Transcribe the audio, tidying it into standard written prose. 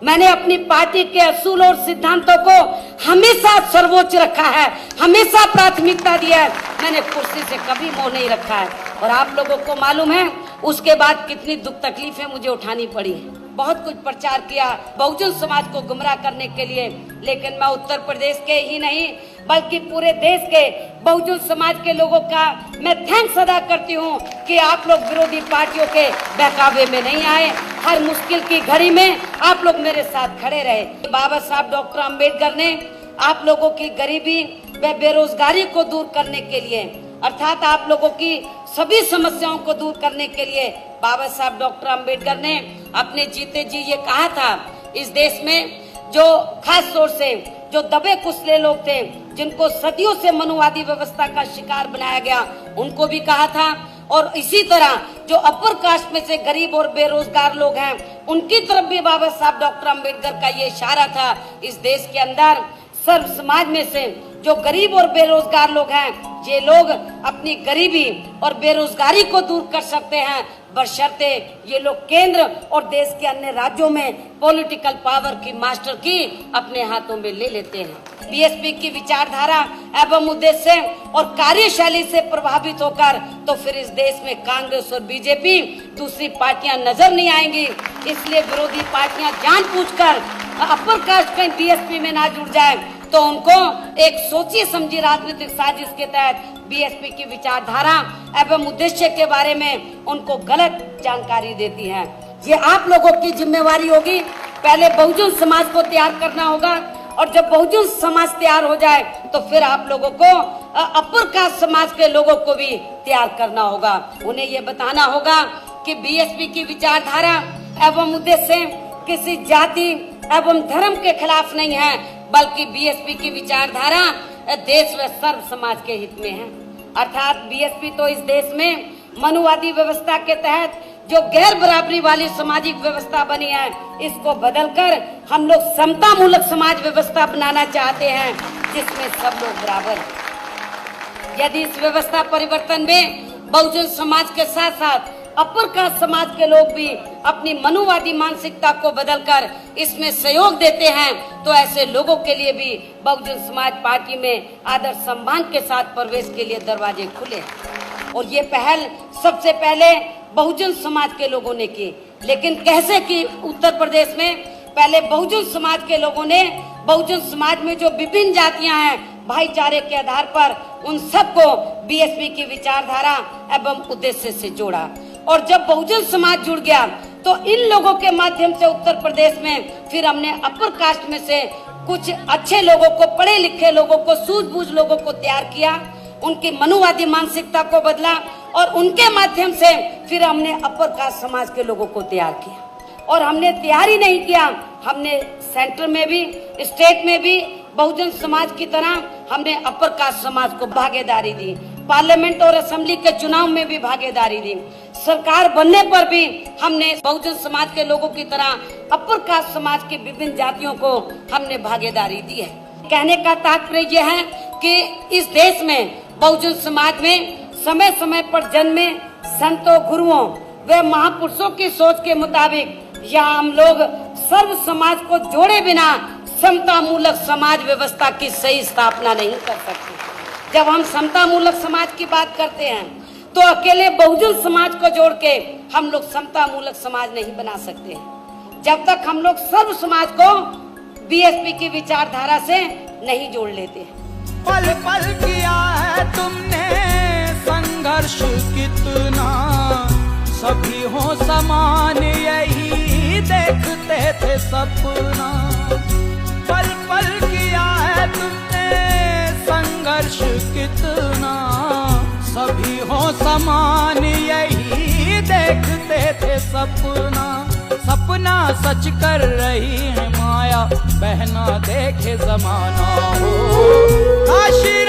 मैंने अपनी पार्टी के असूल और सिद्धांतों को हमेशा सर्वोच्च रखा है, हमेशा प्राथमिकता दिया है। मैंने कुर्सी से कभी मोह नहीं रखा है। और आप लोगों को मालूम है उसके बाद कितनी दुख तकलीफें मुझे उठानी पड़ी। बहुत कुछ प्रचार किया बहुजन समाज को गुमराह करने के लिए, लेकिन मैं उत्तर प्रदेश के ही नहीं बल्कि पूरे देश के बहुजन समाज के लोगों का मैं थैंक्स अदा करती हूँ कि आप लोग विरोधी पार्टियों के बहकावे में नहीं आए। हर मुश्किल की घड़ी में आप लोग मेरे साथ खड़े रहे। बाबा साहब डॉक्टर अम्बेडकर ने आप लोगों की गरीबी व बेरोजगारी को दूर करने के लिए, अर्थात आप लोगों की सभी समस्याओं को दूर करने के लिए बाबा साहब डॉक्टर अम्बेडकर ने अपने जीते जी ये कहा था, इस देश में जो खास तौर से जो दबे कुचले लोग थे, जिनको सदियों से मनुवादी व्यवस्था का शिकार बनाया गया, उनको भी कहा था। और इसी तरह जो अपर कास्ट में से गरीब और बेरोजगार लोग हैं, उनकी तरफ भी बाबा साहब डॉक्टर अम्बेडकर का ये इशारा था। इस देश के अंदर सर्व समाज में से जो गरीब और बेरोजगार लोग हैं, ये लोग अपनी गरीबी और बेरोजगारी को दूर कर सकते हैं, बशर्ते ये लोग केंद्र और देश के अन्य राज्यों में पॉलिटिकल पावर की मास्टर की अपने हाथों में ले लेते हैं। बीएसपी की विचारधारा एवं उद्देश्य और कार्यशैली से प्रभावित होकर तो फिर इस देश में कांग्रेस और बीजेपी दूसरी पार्टियां नजर नहीं आएंगी। इसलिए विरोधी पार्टियां जानबूझकर अपर कास्ट कहीं बीएसपी में ना जुड़ जाए, तो उनको एक सोची समझी राजनीतिक साजिश के तहत बीएसपी की विचारधारा एवं उद्देश्य के बारे में उनको गलत जानकारी देती है। ये आप लोगों की जिम्मेवारी होगी। पहले बहुजन समाज को तैयार करना होगा, और जब बहुजन समाज तैयार हो जाए तो फिर आप लोगों को अपर कास्ट समाज के लोगों को भी तैयार करना होगा। उन्हें ये बताना होगा कि बीएसपी की विचारधारा एवं उद्देश्य किसी जाति एवं धर्म के खिलाफ नहीं है, बल्कि बीएसपी की विचारधारा देश व सर्व समाज के हित में है। अर्थात बीएसपी तो इस देश में मनुवादी व्यवस्था के तहत जो गैर बराबरी वाली सामाजिक व्यवस्था बनी है, इसको बदलकर हम लोग समता मूलक समाज व्यवस्था बनाना चाहते हैं, जिसमें सब लोग बराबर हैं। यदि इस व्यवस्था परिवर्तन में बहुजन समाज के साथ साथ अपर कास्ट समाज के लोग भी अपनी मनुवादी मानसिकता को बदलकर इसमें सहयोग देते हैं, तो ऐसे लोगों के लिए भी बहुजन समाज पार्टी में आदर सम्मान के साथ प्रवेश के लिए दरवाजे खुले। और ये पहल सबसे पहले बहुजन समाज के लोगों ने की। लेकिन कैसे की? उत्तर प्रदेश में पहले बहुजन समाज के लोगों ने बहुजन समाज में जो विभिन्न जातियां हैं, भाईचारे के आधार पर उन सबको बीएसपी की विचारधारा एवं उद्देश्य से जोड़ा। और जब बहुजन समाज जुड़ गया तो इन लोगों के माध्यम से उत्तर प्रदेश में फिर हमने अपर कास्ट में से कुछ अच्छे लोगों को, पढ़े लिखे लोगों को, सूझबूझ लोगों को तैयार किया, उनकी मनुवादी मानसिकता को बदला, और उनके माध्यम से फिर हमने अपर कास्ट समाज के लोगों को तैयार किया। और हमने तैयारी नहीं किया, हमने सेंटर में भी, स्टेट में भी बहुजन समाज की तरह हमने अपर कास्ट समाज को भागीदारी दी। पार्लियामेंट और असेंबली के चुनाव में भी भागीदारी दी। सरकार बनने पर भी हमने बहुजन समाज के लोगों की तरह अपर कास्ट समाज की विभिन्न जातियों को हमने भागीदारी दी है। कहने का तात्पर्य यह है कि इस देश में बहुजन समाज में समय समय पर जन्मे संतों, गुरुओं व महापुरुषों की सोच के मुताबिक यहाँ हम लोग सर्व समाज को जोड़े बिना समता मूलक समाज व्यवस्था की सही स्थापना नहीं कर सकते। जब हम समता मूलक समाज की बात करते हैं तो अकेले बहुजन समाज को जोड़ के हम लोग समता मूलक समाज नहीं बना सकते जब तक हम लोग सर्व समाज को बीएसपी की विचारधारा से नहीं जोड़ लेते। पल पल किया है तुमने संघर्ष कितना, सभी हो समान यही देखते थे सपना। पल पल किया है तुमने संघर्ष कितना, सभी हो समान यही देखते थे सपना। सपना सच कर रही है माया, बहना देखे जमाना हो। काशी